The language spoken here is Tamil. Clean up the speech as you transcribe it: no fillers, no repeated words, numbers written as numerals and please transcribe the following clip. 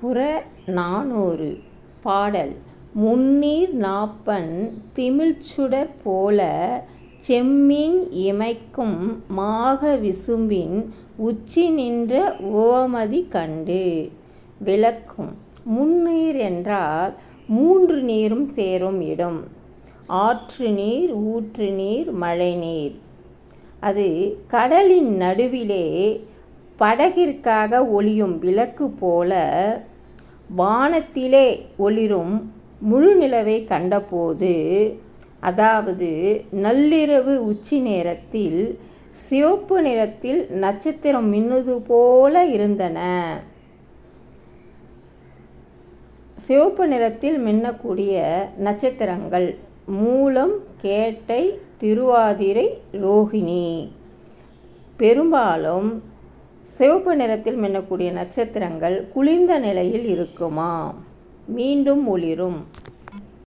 புறநானூறு. பாடல். முந்நீர் நாப்பண் திமிழ்ச்சுடர் போலச் செம்மீன் இமைக்கும் மாக விசும்பின் உச்சி நின்ற உவமதி கண்டு. விளக்கம். முந்நீர் என்றால் மூன்று நீரும் சேரும் இடம். ஆற்று நீர், ஊற்று நீர், மழைநீர். அது கடலின் நடுவிலே படகிற்காக ஒளியும் விளக்கு போல வானத்திலே ஒளிரும் முழுநிலவை கண்டபோது, அதாவது நள்ளிரவு உச்சி நேரத்தில் சிவப்பு நிறத்தில் நட்சத்திரம் மின்னுவது போல இருந்தன. சிவப்பு நிறத்தில் மின்னக்கூடிய நட்சத்திரங்கள் மூலம், கேட்டை, திருவாதிரை, ரோகிணி. பெரும்பாலும் சிவப்பு நிறத்தில் மின்னக்கூடிய நட்சத்திரங்கள் குளிர்ந்த நிலையில் இருக்குமா, மீண்டும் ஒளிரும்.